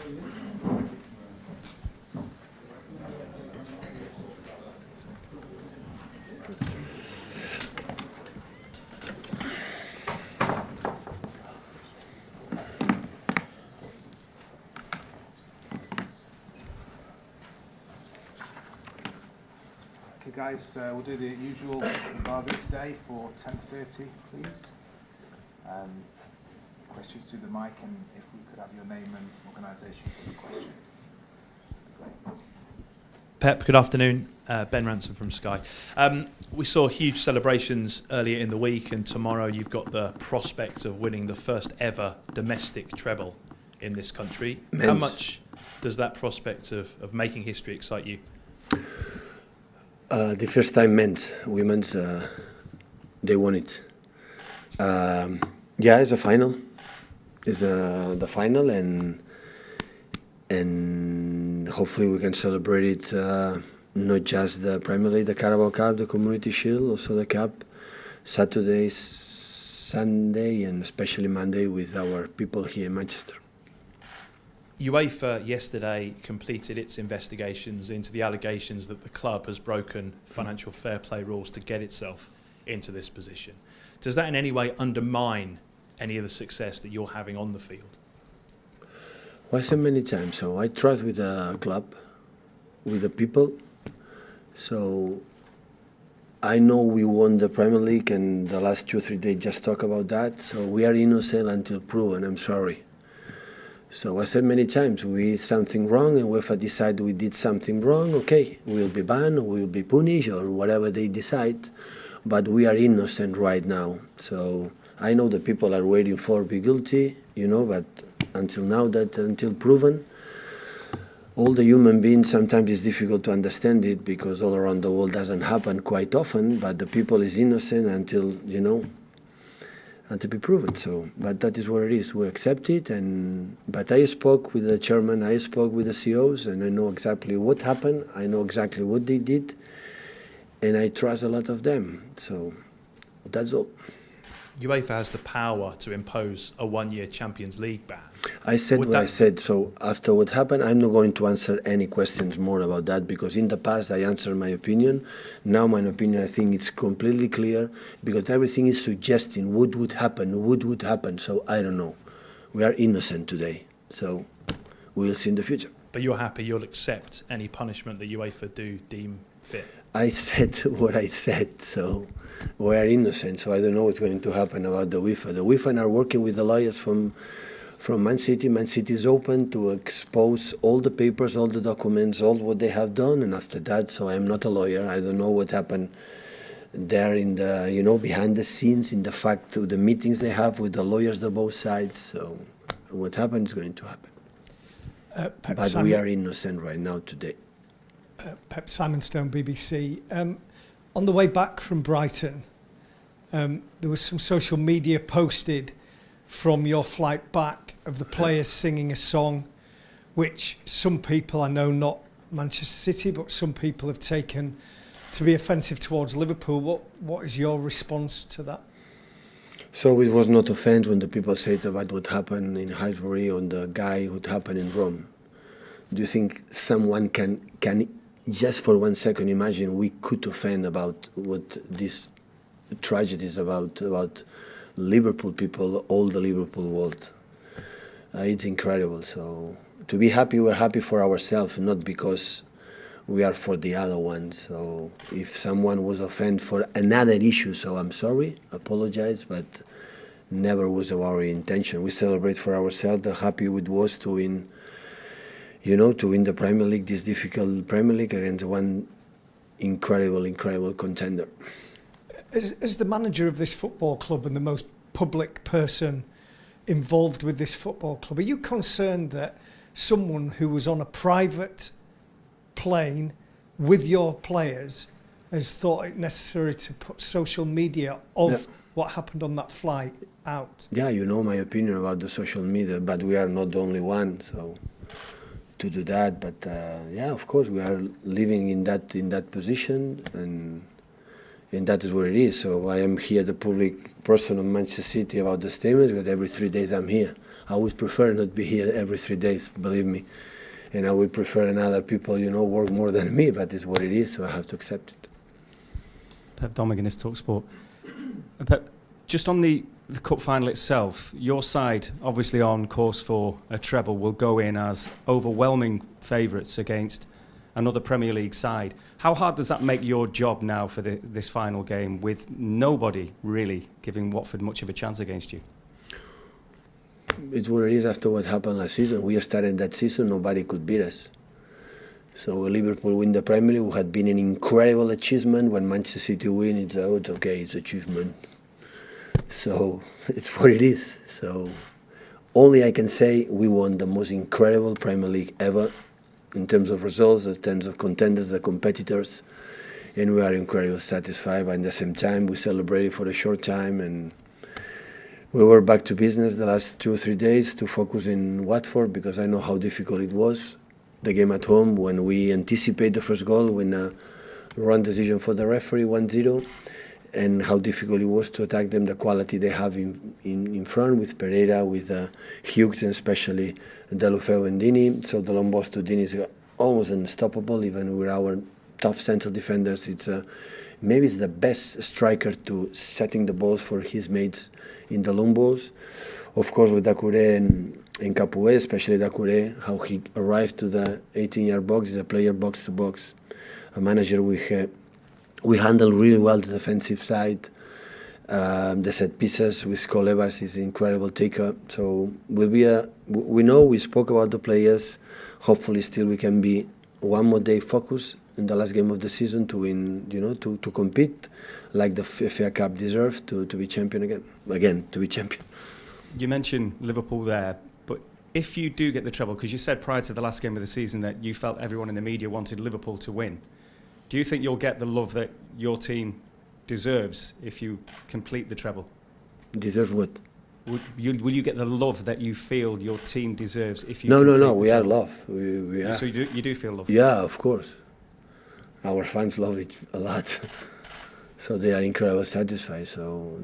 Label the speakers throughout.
Speaker 1: Okay, guys, we'll do the usual embargo today for 10:30, please. Questions to the mic, and if we could have your name and organisation for the question. Great.
Speaker 2: Pep, good afternoon. Ben Ransom from Sky. We saw huge celebrations earlier in the week, and tomorrow you've got the prospect of winning the first ever domestic treble in this country.
Speaker 3: Men's.
Speaker 2: How much does that prospect of making history excite you?
Speaker 3: The first time men's, women's, they won it. Yeah, it's a final. It's the final, and hopefully we can celebrate it. Not just the Premier League, the Carabao Cup, the Community Shield, also the Cup. Saturday, Sunday, and especially Monday with our people here in Manchester.
Speaker 2: UEFA yesterday completed its investigations into the allegations that the club has broken financial fair play rules to get itself into this position. Does that in any way undermine any of the success that you're having on the field?
Speaker 3: Well, I said many times, so I trust with the club, with the people. So I know we won the Premier League, and the last 2 or 3 days just talk about that. So we are innocent until proven. I'm sorry. So I said many times, we did something wrong, and UEFA decide we did something wrong, okay, we'll be banned, or we'll be punished, or whatever they decide, but we are innocent right now. So I know the people are waiting for be guilty, you know, but until now, until proven, all the human beings, sometimes it's difficult to understand it, because all around the world doesn't happen quite often, but the people is innocent until, you know, and to be proven. So, but that is what it is. We accept it, but I spoke with the chairman, I spoke with the CEOs, and I know exactly what happened. I know exactly what they did, and I trust a lot of them. So, that's all.
Speaker 2: UEFA has the power to impose a one-year Champions League ban.
Speaker 3: I said what I said. So after what happened, I'm not going to answer any questions more about that, because in the past I answered my opinion. Now my opinion, I think it's completely clear, because everything is suggesting what would happen. So I don't know. We are innocent today. So we'll see in the future.
Speaker 2: But you're happy you'll accept any punishment that UEFA do deem fit?
Speaker 3: I said what I said, so we are innocent, so I don't know what's going to happen about the UEFA. The UEFA are working with the lawyers from Man City. Man City is open to expose all the papers, all the documents, all what they have done, and after that, so I'm not a lawyer, I don't know what happened there in the, you know, behind the scenes, in the fact of the meetings they have with the lawyers on both sides, so what happened is going to happen. But we are innocent right now today.
Speaker 4: Pep, Simon Stone, BBC. On the way back from Brighton, there was some social media posted from your flight back of the players singing a song which some people, I know not Manchester City, but some people have taken to be offensive towards Liverpool. What is your response to that?
Speaker 3: So it was not offense when the people said about what happened in Highbury on the guy who happened in Rome. Do you think someone can just for 1 second imagine we could offend about what this tragedy is about Liverpool people, all the Liverpool world? It's incredible. So to be happy, we're happy for ourselves, not because we are for the other one. So if someone was offended for another issue, so I'm sorry, apologize, but never was our intention. We celebrate for ourselves. The happy it was to win, you know, to win the Premier League, this difficult Premier League against one incredible contender.
Speaker 4: As the manager of this football club and the most public person involved with this football club, are you concerned that someone who was on a private plane with your players has thought it necessary to put social media of what happened on that flight out? Yeah,
Speaker 3: you know my opinion about the social media, but we are not the only one, so to do that. But yeah, of course, we are living in that position, and And that is what it is. So I am here, the public person of Manchester City, about the statements, but every 3 days I'm here. I would prefer not be here every 3 days, believe me. And I would prefer another people, work more than me, but it's what it is, so I have to accept it.
Speaker 5: Pep Domiganis, TalkSport. Pep, just on the cup final itself, your side, obviously on course for a treble, will go in as overwhelming favourites against another Premier League side. How hard does that make your job now for this final game, with nobody really giving Watford much of a chance against you?
Speaker 3: It's what it is after what happened last season. We started that season, nobody could beat us. So Liverpool win the Premier League, had been an incredible achievement. When Manchester City win, it's okay, it's achievement. So it's what it is. So only I can say we won the most incredible Premier League ever in terms of results, in terms of contenders, the competitors, and we are incredibly satisfied. But at the same time, we celebrated for a short time, and we were back to business the last 2 or 3 days to focus in Watford, because I know how difficult it was, the game at home, when we anticipate the first goal, when a wrong decision for the referee, 1-0, and how difficult it was to attack them, the quality they have in front with Pereira, with Hughes, and especially Deulofeu and Dini. So the long balls to Dini is almost unstoppable, even with our tough central defenders. It's maybe it's the best striker to setting the balls for his mates in the long balls. Of course, with Doucouré and Capoue, especially Doucouré, how he arrived to the 18-yard box, is a player box to box, a manager we handle really well the defensive side. The set pieces with Colevas is an incredible taker. So will be we know we spoke about the players. Hopefully, still we can be one more day focused in the last game of the season to win, to compete like the FA Cup deserves to be champion again, to be champion.
Speaker 5: You mentioned Liverpool there, but if you do get the treble, because you said prior to the last game of the season that you felt everyone in the media wanted Liverpool to win, do you think you'll get the love that your team deserves if you complete the treble?
Speaker 3: Deserve what?
Speaker 5: Will you get the love that you feel your team deserves if you?
Speaker 3: No. We are love. We are.
Speaker 5: So you do feel love.
Speaker 3: Yeah, of course. Our fans love it a lot, so they are incredibly satisfied. So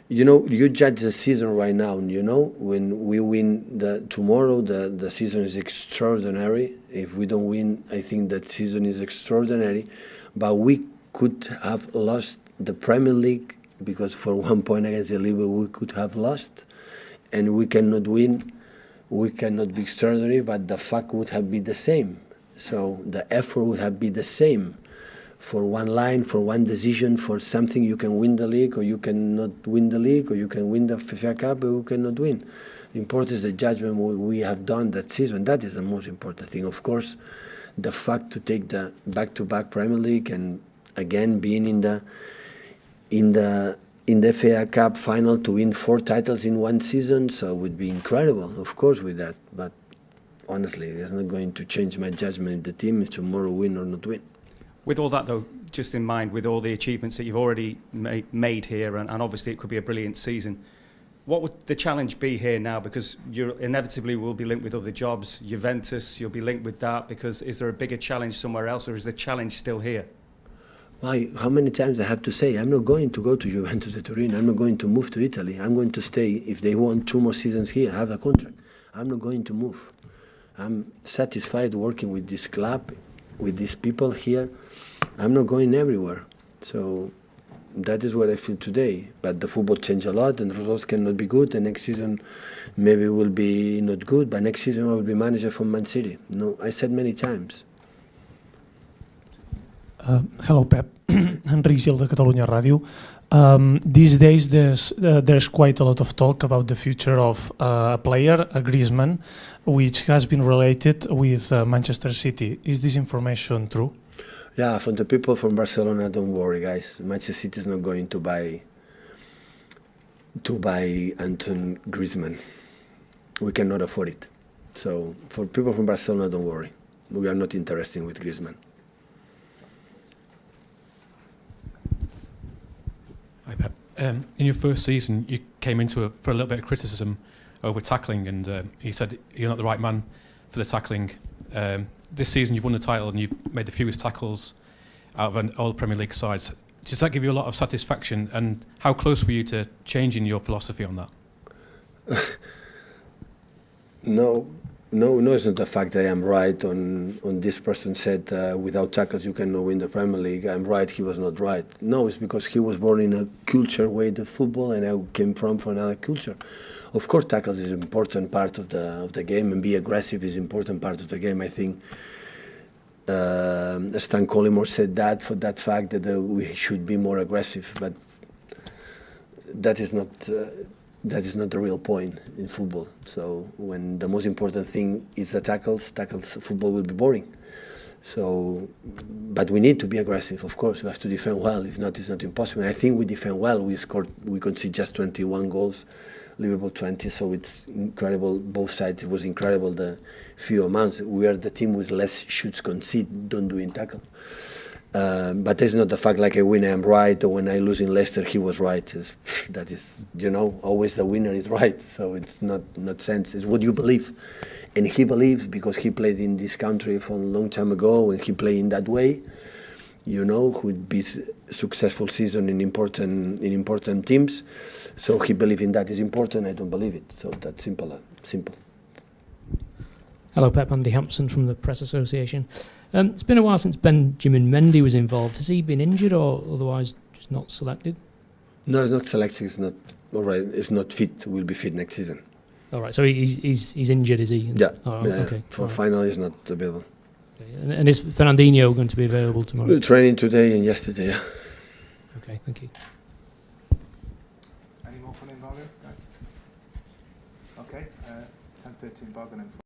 Speaker 3: you judge the season right now. When we win tomorrow, the season is extraordinary. If we don't win, I think that season is extraordinary. But we could have lost the Premier League, because for 1 point against the Liverpool we could have lost, and we cannot win. We cannot be extraordinary, but the fact would have been the same. So the effort would have been the same. For one line, for one decision, for something, you can win the league, or you cannot win the league, or you can win the FA Cup, or you cannot win. The important is the judgment we have done that season. That is the most important thing. Of course, the fact to take the back-to-back Premier League, and again being in the FA Cup final, to win 4 titles in one season, so it would be incredible, of course, with that. But honestly, it's not going to change my judgment if the team is tomorrow win or not win.
Speaker 5: With all that, though, just in mind, with all the achievements that you've already made here, and obviously it could be a brilliant season, what would the challenge be here now? Because you inevitably will be linked with other jobs, Juventus, you'll be linked with that, because is there a bigger challenge somewhere else, or is the challenge still here?
Speaker 3: Why? How many times I have to say, I'm not going to go to Juventus de Turin, I'm not going to move to Italy, I'm going to stay. If they want 2 more seasons here, have a contract. I'm not going to move. I'm satisfied working with this club, with these people here. I'm not going everywhere. So that is what I feel today. But the football changed a lot, and the results cannot be good. The next season maybe will be not good, but next season I will be manager for Man City. No, I said many times.
Speaker 6: Hello, Pep. Enric Gil de Catalunya Ràdio. These days there's quite a lot of talk about the future of a player, a Griezmann, which has been related with Manchester City. Is this information true?
Speaker 3: Yeah, for the people from Barcelona, don't worry, guys. Manchester City is not going to buy Antoine Griezmann. We cannot afford it. So for people from Barcelona, don't worry. We are not interested with Griezmann.
Speaker 7: Hi, Pep. In your first season, you came into for a little bit of criticism over tackling, and you said you're not the right man for the tackling. This season, you've won the title and you've made the fewest tackles out of all Premier League sides. Does that give you a lot of satisfaction? And how close were you to changing your philosophy on that?
Speaker 3: No, it's not the fact that I am right on this person said without tackles you cannot win the Premier League. I'm right, he was not right. No, it's because he was born in a culture way of football and I came from another culture. Of course, tackles is an important part of the game and be aggressive is an important part of the game. I think Stan Collymore said that for that fact that we should be more aggressive, but that is not the real point in football. So when the most important thing is the tackles, football will be boring. So, but we need to be aggressive, of course. We have to defend well. If not, it's not impossible. And I think we defend well. We conceded just 21 goals, Liverpool 20. So it's incredible. Both sides. It was incredible the few amounts. We are the team with less shoots conceded, don't do in tackle. But it's not the fact like I win, I am right, or when I lose in Leicester, he was right. That is, always the winner is right. So it's not sense. It's what you believe. And he believed because he played in this country from a long time ago and he played in that way, would be successful season in important teams. So he believed in that is important, I don't believe it. So that's simple.
Speaker 8: Hello, Pep. Andy Hampson from the Press Association. It's been a while since Benjamin Mendy was involved. Has he been injured or otherwise just not selected?
Speaker 3: No, he's not selected. He's not all right. He's not fit. Will be fit next season.
Speaker 8: All right. So he's injured, is he?
Speaker 3: Yeah.
Speaker 8: Oh,
Speaker 3: yeah
Speaker 8: okay.
Speaker 3: For final, he's not available.
Speaker 8: Okay. And is Fernandinho going to be available tomorrow?
Speaker 3: We're training today and yesterday. Yeah.
Speaker 8: Okay. Thank you.
Speaker 1: Any more from Bargain? Okay. 10:13 Bargain.